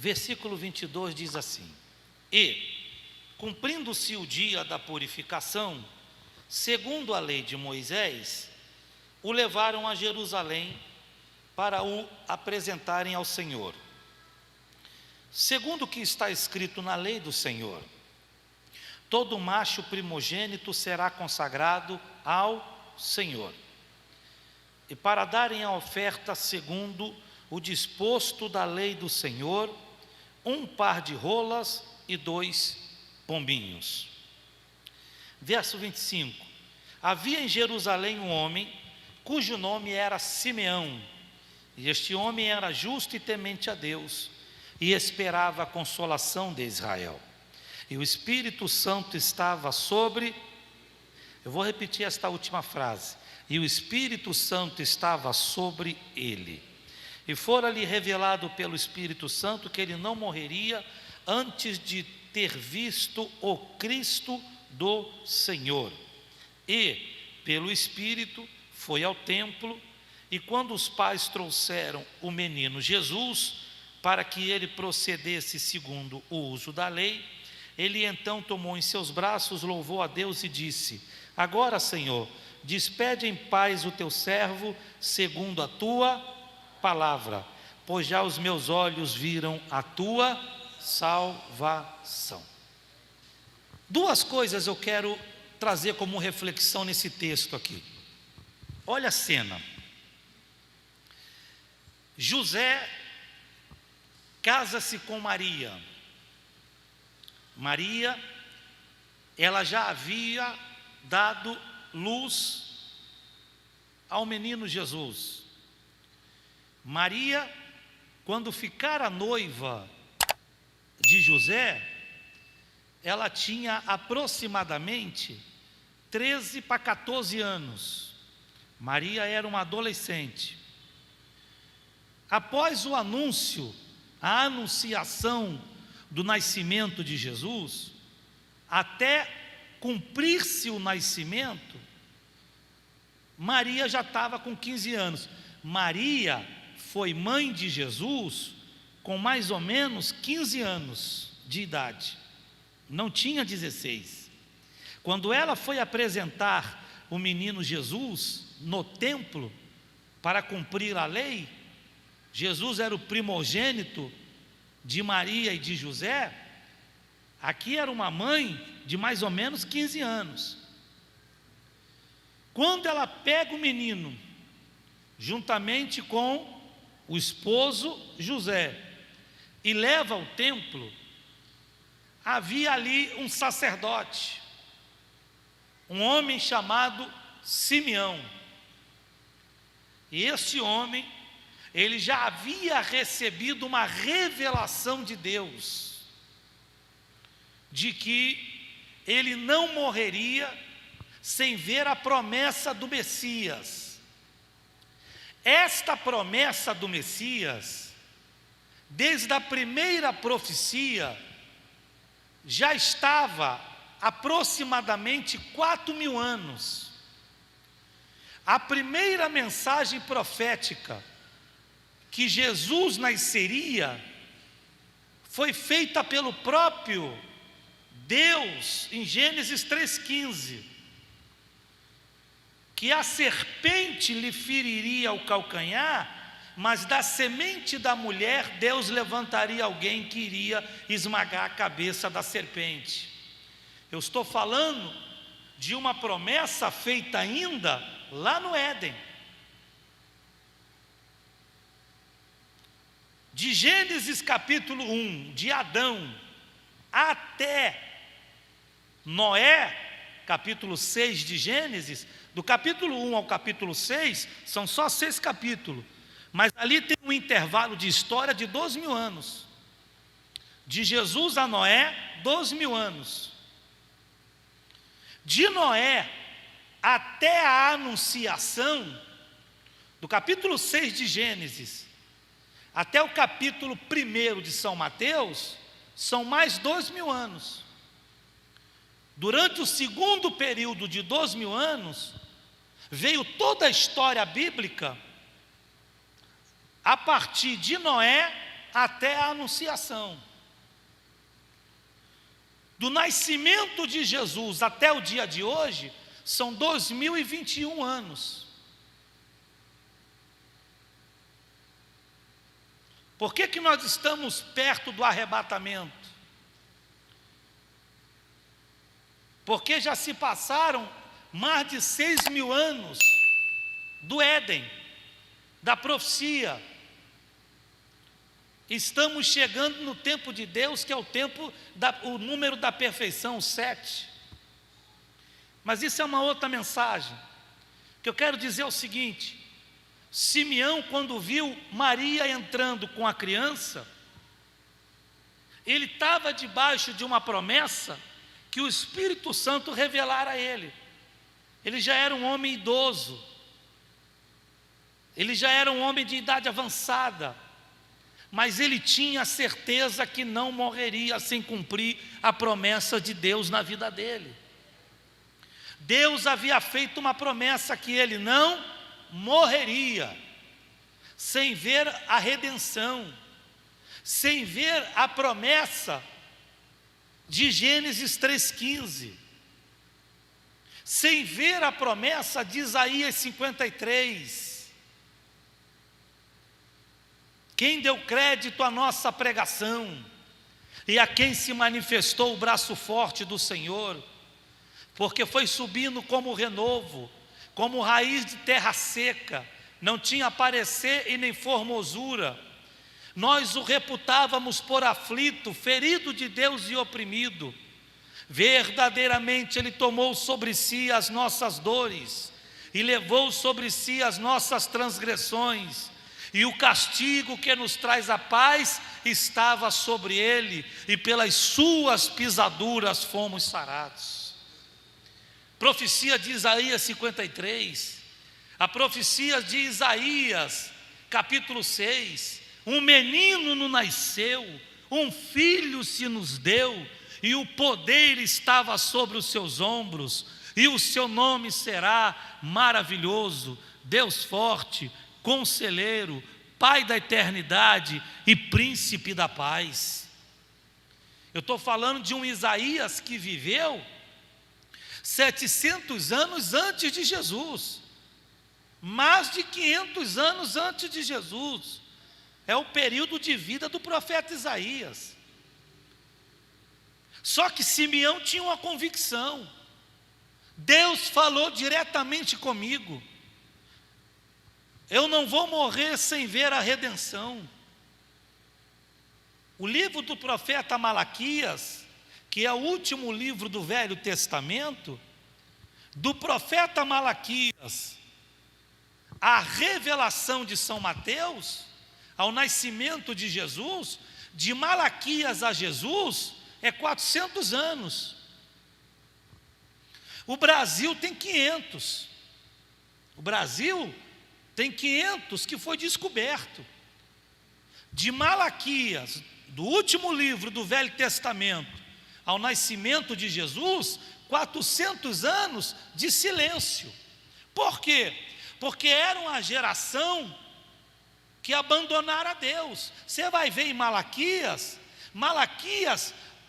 versículo 22 diz assim: E, cumprindo-se o dia da purificação, segundo a lei de Moisés, o levaram a Jerusalém para o apresentarem ao Senhor. Segundo o que está escrito na lei do Senhor, todo macho primogênito será consagrado ao Senhor. E para darem a oferta segundo o disposto da lei do Senhor, 1 par de rolas e 2 pombinhos. Verso 25: Havia em Jerusalém um homem, cujo nome era Simeão, e este homem era justo e temente a Deus, e esperava a consolação de Israel. E o Espírito Santo estava sobre... Eu vou repetir esta última frase. E o Espírito Santo estava sobre ele. E fora-lhe revelado pelo Espírito Santo que ele não morreria antes de ter visto o Cristo do Senhor. E, pelo Espírito, foi ao templo, e quando os pais trouxeram o menino Jesus, para que ele procedesse segundo o uso da lei, ele então tomou em seus braços, louvou a Deus e disse: Agora, Senhor, despede em paz o teu servo, segundo a tua palavra, pois já os meus olhos viram a tua salvação. Duas coisas eu quero trazer como reflexão nesse texto aqui. Olha a cena. José casa-se com Maria. Maria, ela já havia dado luz ao menino Jesus. Maria, quando ficara noiva de José, ela tinha aproximadamente 13 para 14 anos. Maria era uma adolescente. Após o anúncio, a anunciação do nascimento de Jesus, até cumprir-se o nascimento, Maria já estava com 15 anos. Maria foi mãe de Jesus com mais ou menos 15 anos de idade, não tinha 16. Quando ela foi apresentar o menino Jesus no templo para cumprir a lei, Jesus era o primogênito de Maria e de José. Aqui era uma mãe de mais ou menos 15 anos. Quando ela pega o menino, juntamente com o esposo José, e leva ao templo, havia ali um sacerdote, um homem chamado Simeão. E este homem, ele já havia recebido uma revelação de Deus, de que ele não morreria sem ver a promessa do Messias. Esta promessa do Messias, desde a primeira profecia, já estava aproximadamente 4.000 anos. A primeira mensagem profética que Jesus nasceria foi feita pelo próprio Deus em Gênesis 3,15, que a serpente lhe feriria o calcanhar, mas da semente da mulher Deus levantaria alguém que iria esmagar a cabeça da serpente. Eu estou falando de uma promessa feita ainda lá no Éden. De Gênesis capítulo 1, de Adão, até Noé, capítulo 6 de Gênesis, do capítulo 1 ao capítulo 6, são só 6 capítulos, mas ali tem um intervalo de história de 12.000 anos. De Jesus a Noé, 12.000 anos. De Noé até a anunciação, do capítulo 6 de Gênesis até o capítulo 1 de São Mateus, são mais 2.000 anos. Durante o segundo período de 2.000 anos, veio toda a história bíblica, a partir de Noé até a anunciação. Do nascimento de Jesus até o dia de hoje, são 2021 anos. Por que nós estamos perto do arrebatamento? Porque já se passaram mais de 6.000 anos do Éden, da profecia. Estamos chegando no tempo de Deus, que é o número da perfeição, o 7. Mas isso é uma outra mensagem. O que eu quero dizer é o seguinte: Simeão, quando viu Maria entrando com a criança, ele estava debaixo de uma promessa que o Espírito Santo revelara a ele. Ele já era um homem idoso, ele já era um homem de idade avançada, mas ele tinha a certeza que não morreria sem cumprir a promessa de Deus na vida dele. Deus havia feito uma promessa que ele não morreria sem ver a redenção, sem ver a promessa de Gênesis 3,15, sem ver a promessa de Isaías 53. Quem deu crédito à nossa pregação e a quem se manifestou o braço forte do Senhor, porque foi subindo como renovo, como raiz de terra seca, não tinha parecer e nem formosura. Nós o reputávamos por aflito, ferido de Deus e oprimido. Verdadeiramente Ele tomou sobre si as nossas dores e levou sobre si as nossas transgressões, e o castigo que nos traz a paz estava sobre Ele, e pelas suas pisaduras fomos sarados. Profecia de Isaías 53, a profecia de Isaías capítulo 6, um menino nos nasceu, um filho se nos deu, e o poder estava sobre os seus ombros, e o seu nome será maravilhoso, Deus forte, conselheiro, Pai da eternidade e príncipe da paz. Eu estou falando de um Isaías que viveu 700 anos antes de Jesus, mais de 500 anos antes de Jesus, é o período de vida do profeta Isaías. Só que Simeão tinha uma convicção: Deus falou diretamente comigo, eu não vou morrer sem ver a redenção. O livro do profeta Malaquias, que é o último livro do Velho Testamento, do profeta Malaquias a revelação de São Mateus, ao nascimento de Jesus, de Malaquias a Jesus, é 400 anos. O Brasil tem 500. O Brasil tem 500 que foi descoberto. De Malaquias, do último livro do Velho Testamento, ao nascimento de Jesus, 400 anos de silêncio. Por quê? Porque era uma geração que abandonaram a Deus. Você vai ver em Malaquias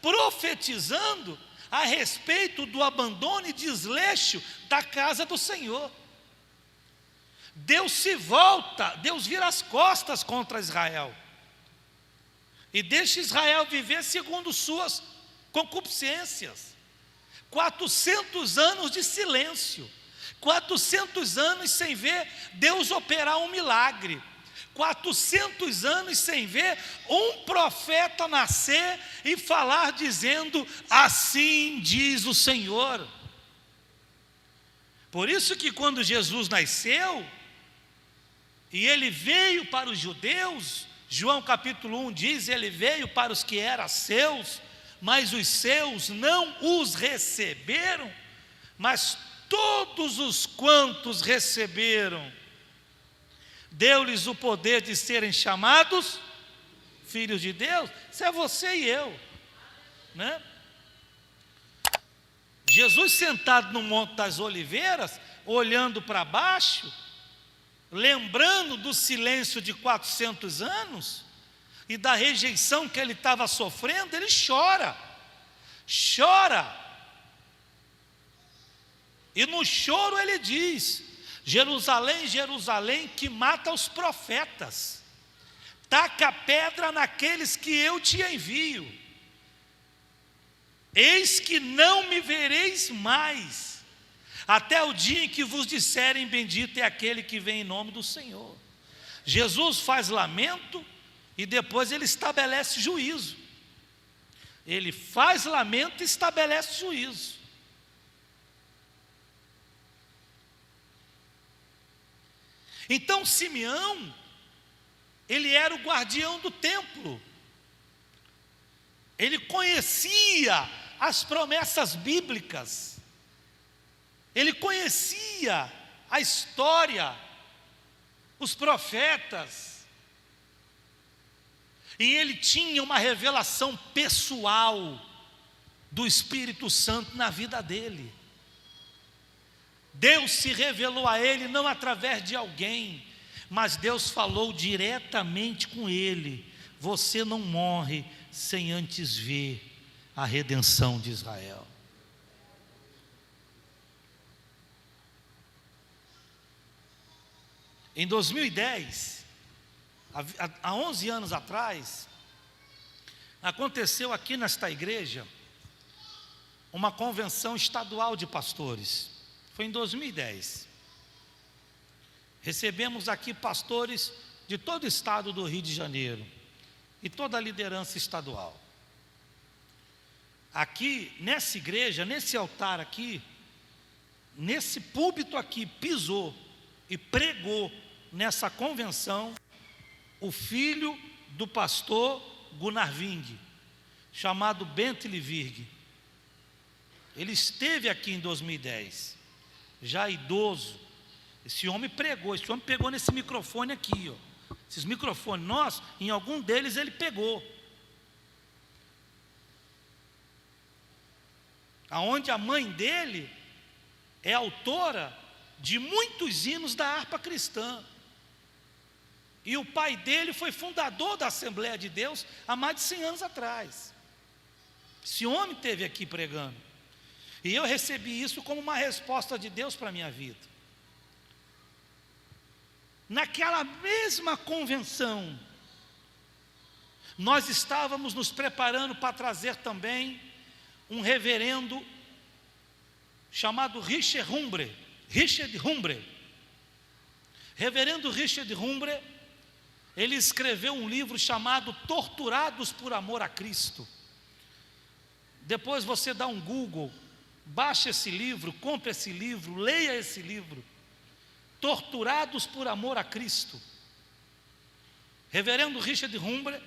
profetizando a respeito do abandono e desleixo da casa do Senhor. Deus se volta, Deus vira as costas contra Israel e deixa Israel viver segundo suas concupiscências. 400 anos de silêncio, 400 anos sem ver Deus operar um milagre, 400 anos sem ver um profeta nascer e falar dizendo: assim diz o Senhor. Por isso que quando Jesus nasceu, e ele veio para os judeus, João capítulo 1 diz: ele veio para os que eram seus, mas os seus não os receberam, mas todos os quantos receberam, deu-lhes o poder de serem chamados filhos de Deus. Isso é você e eu, né? Jesus sentado no Monte das Oliveiras, olhando para baixo, lembrando do silêncio de 400 anos, e da rejeição que ele estava sofrendo, ele chora. E no choro ele diz: Jerusalém, Jerusalém, que mata os profetas, taca pedra naqueles que eu te envio. Eis que não me vereis mais, até o dia em que vos disserem: bendito é aquele que vem em nome do Senhor. Jesus faz lamento e depois ele estabelece juízo. Ele faz lamento e estabelece juízo. Então Simeão, ele era o guardião do templo. Ele conhecia as promessas bíblicas. Ele conhecia a história, os profetas. E ele tinha uma revelação pessoal do Espírito Santo na vida dele. Deus se revelou a ele não através de alguém, mas Deus falou diretamente com ele: você não morre sem antes ver a redenção de Israel. Em 2010, há 11 anos atrás, aconteceu aqui nesta igreja uma convenção estadual de pastores. Foi em 2010. Recebemos aqui pastores de todo o estado do Rio de Janeiro e toda a liderança estadual. Aqui, nessa igreja, nesse altar aqui, nesse púlpito aqui, pisou e pregou nessa convenção o filho do pastor Gunnar Ving, chamado Bentley Virg. Ele esteve aqui em 2010, já idoso. Esse homem pegou nesse microfone aqui, ó. Esses microfones nossos, em algum deles ele pegou. Aonde a mãe dele é autora de muitos hinos da harpa cristã. E o pai dele foi fundador da Assembleia de Deus há mais de 100 anos atrás. Esse homem esteve aqui pregando. E eu recebi isso como uma resposta de Deus para a minha vida. Naquela mesma convenção, nós estávamos nos preparando para trazer também um reverendo chamado Richard Humbre. Reverendo Richard Humbre, ele escreveu um livro chamado Torturados por Amor a Cristo. Depois você dá um Google, baixa esse livro, compre esse livro, leia esse livro. Torturados por Amor a Cristo. Reverendo Richard Humbre,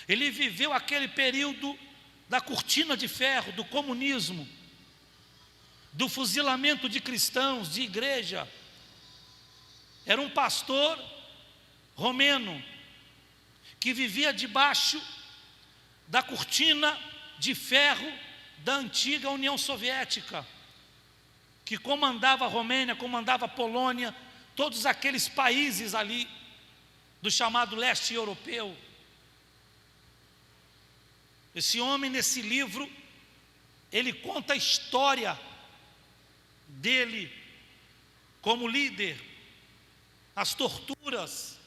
ele viveu aquele período da cortina de ferro, do comunismo, do fuzilamento de cristãos, de igreja. Era um pastor romeno que vivia debaixo da cortina de ferro da antiga União Soviética, que comandava a Romênia, comandava a Polônia, todos aqueles países ali do chamado leste europeu. Esse homem, nesse livro, ele conta a história dele como líder, as torturas.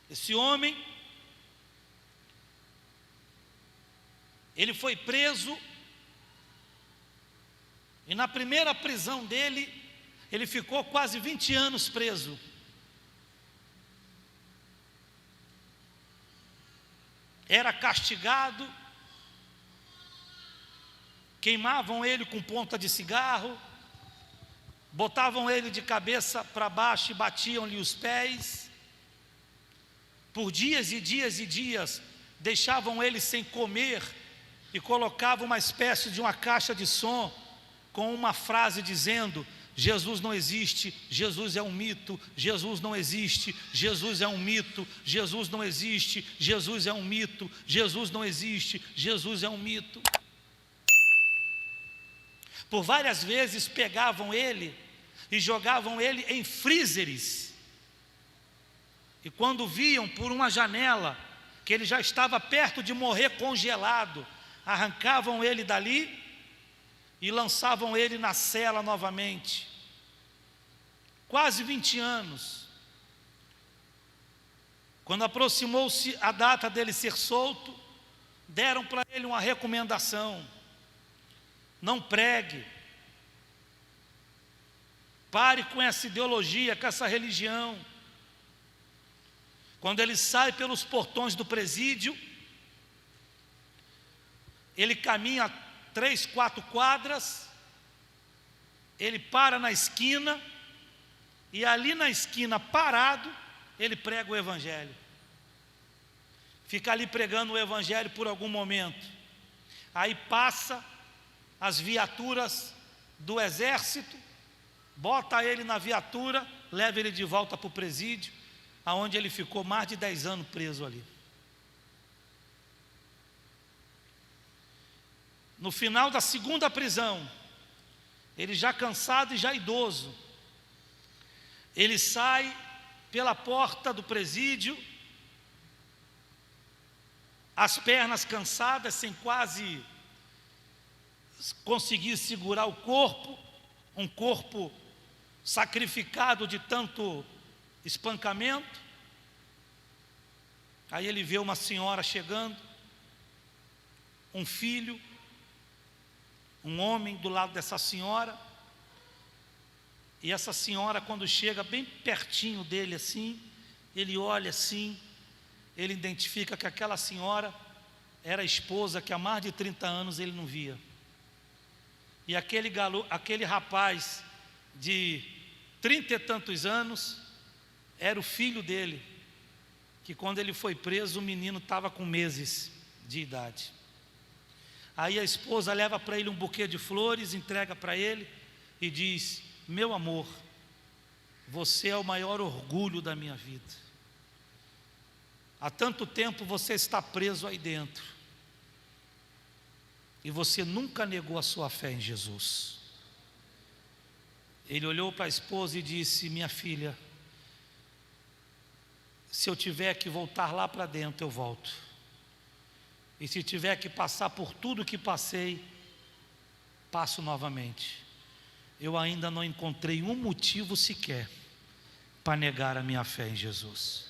Esse homem, ele foi preso, e na primeira prisão dele, ele ficou quase 20 anos preso. Era castigado, queimavam ele com ponta de cigarro, botavam ele de cabeça para baixo e batiam-lhe os pés. Por dias e dias e dias, deixavam ele sem comer e colocavam uma espécie de uma caixa de som com uma frase dizendo: Jesus não existe, Jesus é um mito, Jesus não existe, Jesus é um mito, Jesus não existe, Jesus é um mito, Jesus não existe, Jesus é um mito. Por várias vezes pegavam ele e jogavam ele em freezers E quando viam por uma janela que ele já estava perto de morrer congelado, arrancavam ele dali e lançavam ele na cela novamente. Quase 20 anos. Quando aproximou-se a data dele ser solto, deram para ele uma recomendação: não pregue, pare com essa ideologia, com essa religião. Quando ele sai pelos portões do presídio, ele caminha 3, 4 quadras, ele para na esquina, e ali na esquina, parado, ele prega o Evangelho. Fica ali pregando o Evangelho por algum momento. Aí passa as viaturas do exército, bota ele na viatura, leva ele de volta para o presídio, aonde ele ficou mais de 10 anos preso ali. No final da segunda prisão, ele já cansado e já idoso, ele sai pela porta do presídio, as pernas cansadas, sem quase conseguir segurar o corpo, um corpo sacrificado de tanto espancamento. Aí ele vê uma senhora chegando, um filho, um homem do lado dessa senhora, e essa senhora, quando chega bem pertinho dele assim, ele olha assim, ele identifica que aquela senhora era a esposa que há mais de 30 anos ele não via. E aquele rapaz de 30 e tantos anos era o filho dele, que quando ele foi preso, o menino estava com meses de idade. Aí a esposa leva para ele um buquê de flores, entrega para ele e diz: meu amor, você é o maior orgulho da minha vida. Há tanto tempo você está preso aí dentro, e você nunca negou a sua fé em Jesus. Ele olhou para a esposa e disse: minha filha, se eu tiver que voltar lá para dentro, eu volto. E se tiver que passar por tudo que passei, passo novamente. Eu ainda não encontrei um motivo sequer para negar a minha fé em Jesus.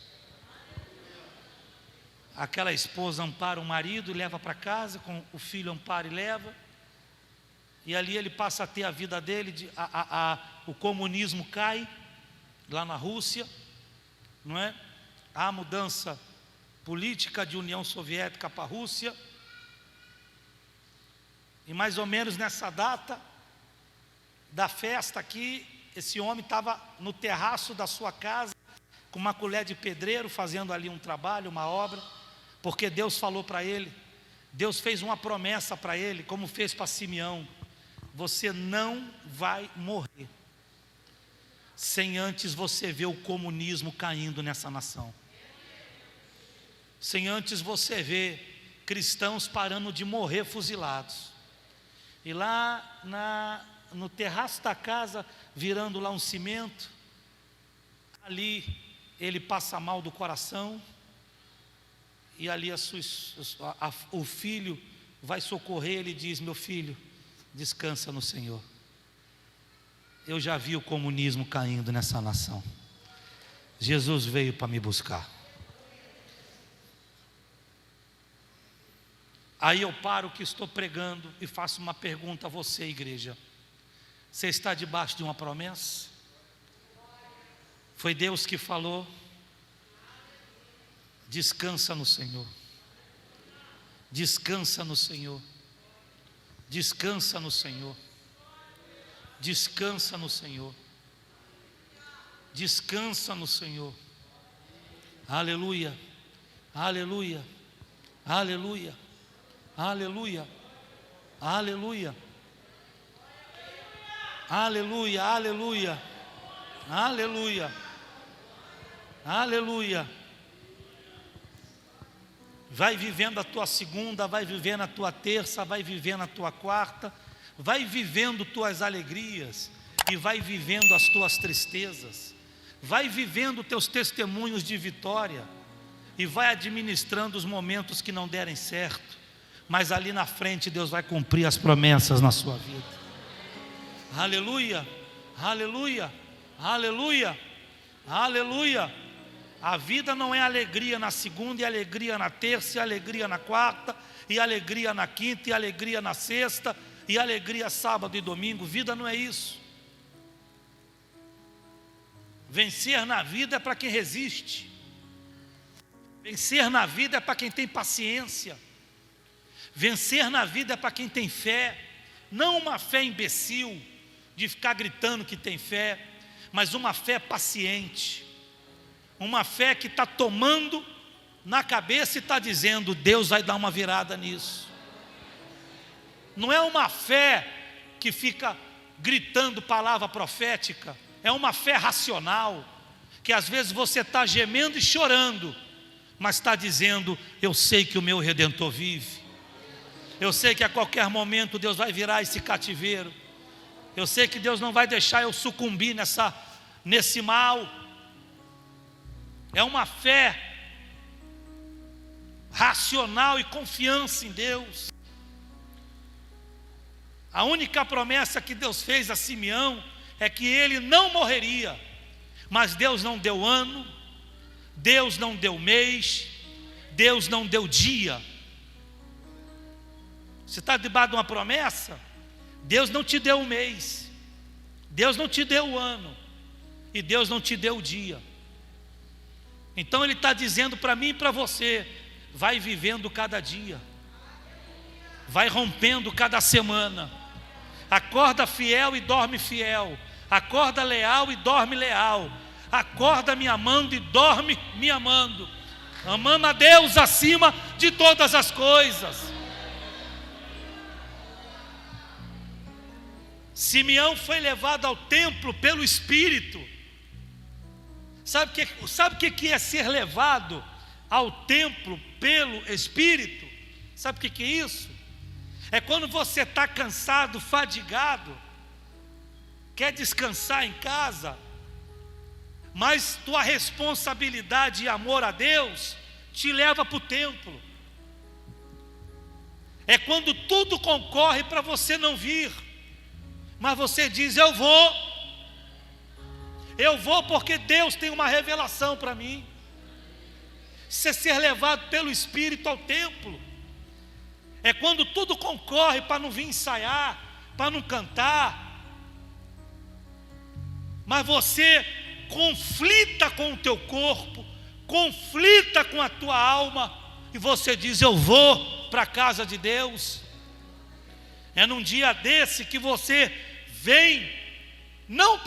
Aquela esposa ampara o marido e leva para casa, com o filho ampara e leva. E ali ele passa a ter a vida dele, o comunismo cai, lá na Rússia, não é? Há mudança política de União Soviética para a Rússia. E mais ou menos nessa data da festa aqui, esse homem estava no terraço da sua casa, com uma colher de pedreiro, fazendo ali um trabalho, uma obra, porque Deus falou para ele, Deus fez uma promessa para ele, como fez para Simeão: você não vai morrer sem antes você ver o comunismo caindo nessa nação, sem antes você ver cristãos parando de morrer fuzilados. E lá no terraço da casa, virando lá um cimento, ali ele passa mal do coração, e ali o filho vai socorrer ele e diz: meu filho, descansa no Senhor, eu já vi o comunismo caindo nessa nação, Jesus veio para me buscar. Aí eu paro o que estou pregando e faço uma pergunta a você, igreja: você está debaixo de uma promessa? Foi Deus que falou? Descansa no Senhor, descansa no Senhor, descansa no Senhor, descansa no Senhor, descansa no Senhor. Aleluia, aleluia, aleluia, aleluia, aleluia, aleluia, aleluia, aleluia, aleluia. Vai vivendo a tua segunda, vai vivendo a tua terça, vai vivendo a tua quarta, vai vivendo tuas alegrias e vai vivendo as tuas tristezas, Vai vivendo teus testemunhos de vitória e vai administrando os momentos que não derem certo, mas ali na frente Deus vai cumprir as promessas na sua vida. Aleluia, aleluia, aleluia, aleluia. A vida não é alegria na segunda, e alegria na terça, e alegria na quarta, e alegria na quinta, e alegria na sexta, e alegria sábado e domingo. Vida não é isso. Vencer na vida é para quem resiste. Vencer na vida é para quem tem paciência. Vencer na vida é para quem tem fé. Não uma fé imbecil, de ficar gritando que tem fé, mas uma fé paciente. Uma fé que está tomando na cabeça e está dizendo: Deus vai dar uma virada nisso. Não é uma fé que fica gritando palavra profética. É uma fé racional, que às vezes você está gemendo e chorando, mas está dizendo: eu sei que o meu Redentor vive. Eu sei que a qualquer momento Deus vai virar esse cativeiro. Eu sei que Deus não vai deixar eu sucumbir nesse mal. É uma fé racional e confiança em Deus. A única promessa que Deus fez a Simeão é que ele não morreria, mas Deus não deu ano, Deus não deu mês, Deus não deu dia. Você está debaixo de uma promessa? Deus não te deu o mês, Deus não te deu o ano, e Deus não te deu o dia. Então Ele está dizendo para mim e para você: vai vivendo cada dia, vai rompendo cada semana. Acorda fiel e dorme fiel. Acorda leal e dorme leal. Acorda me amando e dorme me amando, amando a Deus acima de todas as coisas. Simeão foi levado ao templo pelo Espírito. Sabe o que é ser levado ao templo pelo Espírito? Sabe o que é isso? É quando você está cansado, fadigado, quer descansar em casa, mas tua responsabilidade e amor a Deus te leva para o templo. É quando tudo concorre para você não vir, mas você diz: eu vou porque Deus tem uma revelação para mim. Isso é ser levado pelo Espírito ao templo. É quando tudo concorre para não vir ensaiar, para não cantar, mas você conflita com o teu corpo, conflita com a tua alma, e você diz: eu vou para a casa de Deus. É num dia desse que você vem, não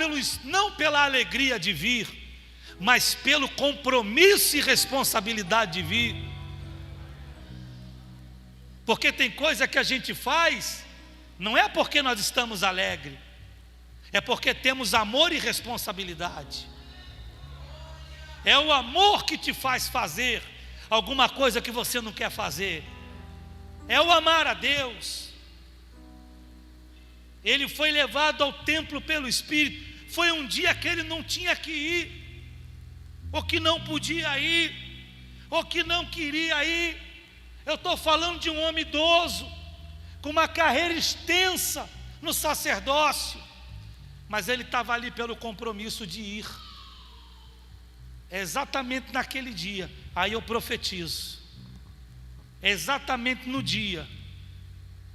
pela alegria de vir, mas pelo compromisso e responsabilidade de vir. Porque tem coisa que a gente faz, não é porque nós estamos alegres, é porque temos amor e responsabilidade. É o amor que te faz fazer alguma coisa que você não quer fazer. É o amar a Deus. Ele foi levado ao templo pelo Espírito. Foi um dia que ele não tinha que ir, ou que não podia ir, ou que não queria ir. Eu estou falando de um homem idoso, com uma carreira extensa no sacerdócio, mas ele estava ali pelo compromisso de ir. É exatamente naquele dia, aí eu profetizo, é exatamente no dia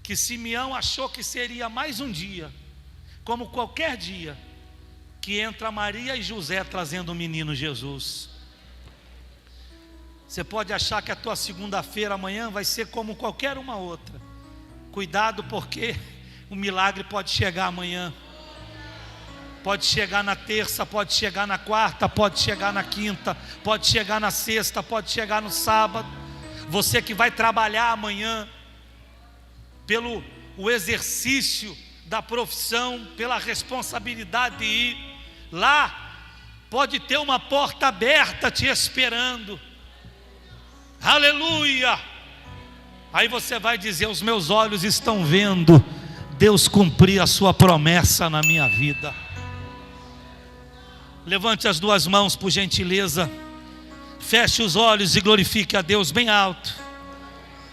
que Simeão achou que seria mais um dia, como qualquer dia, que entra Maria e José trazendo o menino Jesus. Você pode achar que a tua segunda-feira amanhã vai ser como qualquer uma outra. Cuidado, porque o milagre pode chegar amanhã. Pode chegar na terça, pode chegar na quarta, pode chegar na quinta, pode chegar na sexta, pode chegar no sábado. Você que vai trabalhar amanhã, pelo o exercício da profissão, pela responsabilidade de ir, lá pode ter uma porta aberta te esperando. Aleluia! Aí você vai dizer: os meus olhos estão vendo Deus cumprir a sua promessa na minha vida. Levante as duas mãos, por gentileza. Feche os olhos e glorifique a Deus bem alto.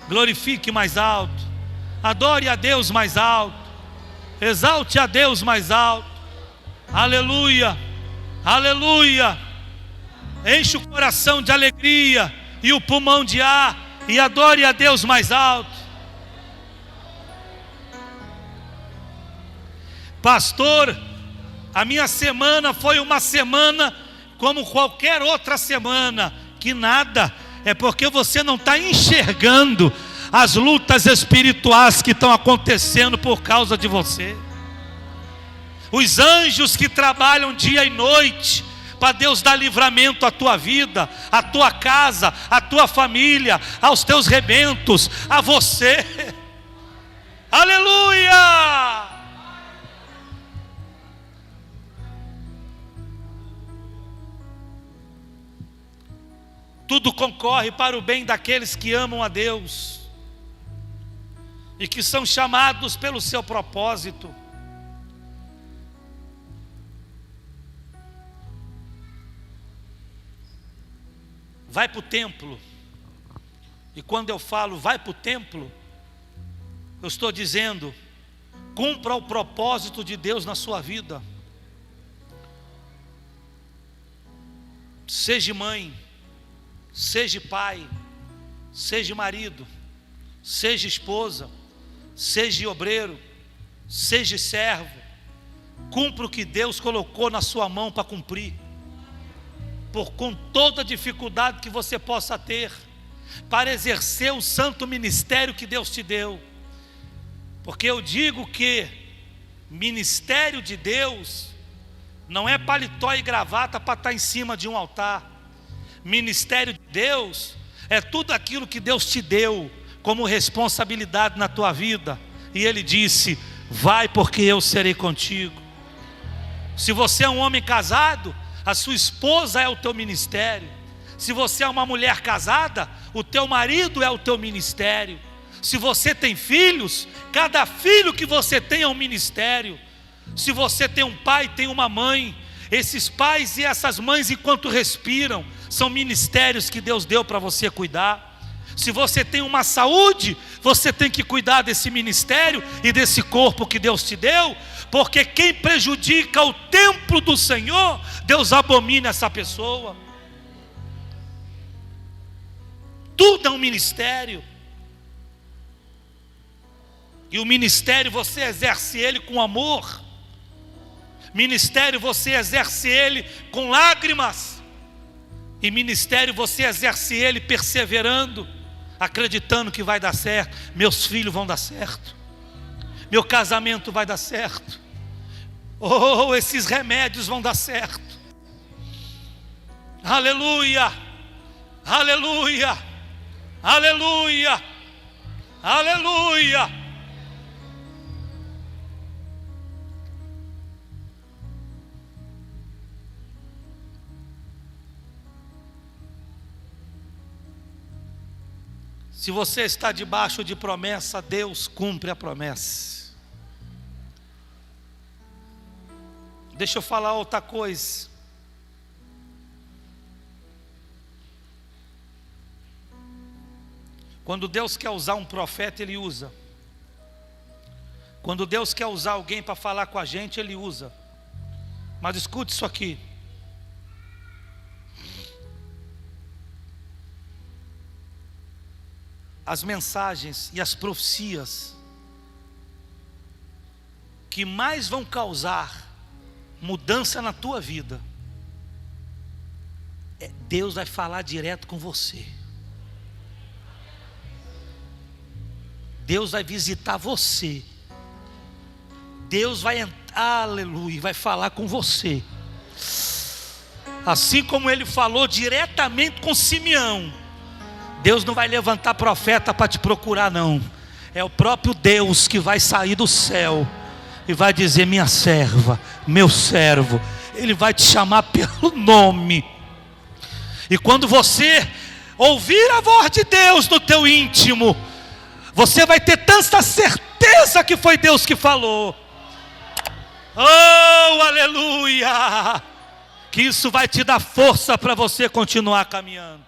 Glorifique mais alto. Adore a Deus mais alto. Exalte a Deus mais alto. Aleluia, aleluia. Enche o coração de alegria e o pulmão de ar, e adore a Deus mais alto. Pastor, a minha semana foi uma semana como qualquer outra semana. Que nada, é porque você não está enxergando as lutas espirituais que estão acontecendo por causa de você. Os anjos que trabalham dia e noite para Deus dar livramento à tua vida, à tua casa, à tua família, aos teus rebentos, a você. Aleluia! Tudo concorre para o bem daqueles que amam a Deus e que são chamados pelo seu propósito. Vai para o templo. E quando eu falo vai para o templo, eu estou dizendo, cumpra o propósito de Deus na sua vida. Seja mãe, seja pai, seja marido, seja esposa, seja obreiro, seja servo. Cumpra o que Deus colocou na sua mão para cumprir. Com toda a dificuldade que você possa ter, para exercer o santo ministério que Deus te deu. Porque eu digo que ministério de Deus não é paletó e gravata para estar em cima de um altar. Ministério de Deus é tudo aquilo que Deus te deu como responsabilidade na tua vida. E Ele disse, vai porque eu serei contigo. Se você é um homem casado, a sua esposa é o teu ministério. Se você é uma mulher casada, o teu marido é o teu ministério. Se você tem filhos, cada filho que você tem é um ministério. Se você tem um pai, tem uma mãe, esses pais e essas mães, enquanto respiram, são ministérios que Deus deu para você cuidar. Se você tem uma saúde, você tem que cuidar desse ministério e desse corpo que Deus te deu, porque quem prejudica o templo do Senhor, Deus abomina essa pessoa. Tudo é um ministério. E o ministério você exerce ele com amor. Ministério você exerce ele com lágrimas. E ministério você exerce ele perseverando, acreditando que vai dar certo. Meus filhos vão dar certo, meu casamento vai dar certo, oh, esses remédios vão dar certo. Aleluia, aleluia, aleluia, aleluia. Se você está debaixo de promessa, Deus cumpre a promessa. Deixa eu falar outra coisa. Quando Deus quer usar um profeta, Ele usa. Quando Deus quer usar alguém para falar com a gente, Ele usa. Mas escute isso aqui. As mensagens e as profecias que mais vão causar mudança na tua vida, Deus vai falar direto com você. Deus vai visitar você. Deus vai entrar, aleluia, vai falar com você. Assim como Ele falou diretamente com Simeão. Deus não vai levantar profeta para te procurar, não. É o próprio Deus que vai sair do céu e vai dizer: minha serva, meu servo. Ele vai te chamar pelo nome. E quando você ouvir a voz de Deus no teu íntimo, você vai ter tanta certeza que foi Deus que falou. Oh, aleluia! que isso vai te dar força para você continuar caminhando.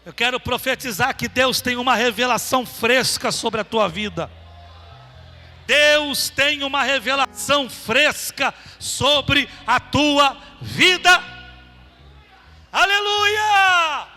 Eu quero profetizar que Deus tem uma revelação fresca sobre a tua vida. Deus tem uma revelação fresca sobre a tua vida. Aleluia!